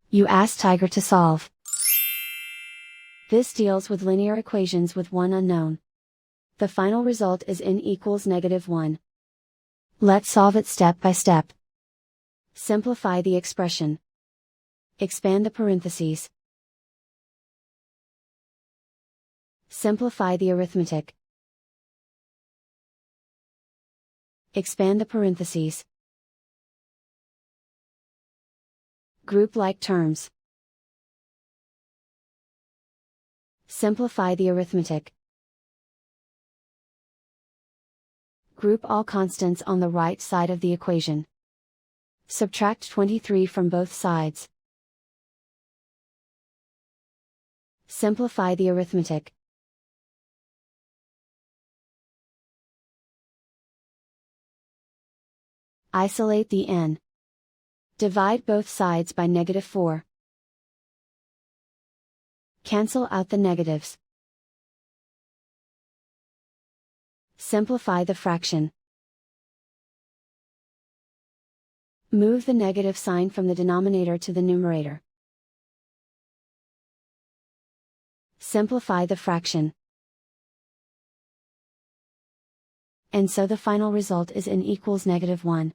You ask Tiger to solve. This deals with linear equations with one unknown. The final result is n equals -1. Let's solve it step by step. Simplify the expression. Expand the parentheses. Simplify the arithmetic. Expand the parentheses. Group like terms. Simplify the arithmetic. Group all constants on the right side of the equation. Subtract 23 from both sides. Simplify the arithmetic. Isolate the n. Divide both sides by -4. Cancel out the negatives. Simplify the fraction. Move the negative sign from the denominator to the numerator. Simplify the fraction. And so the final result is n equals -1.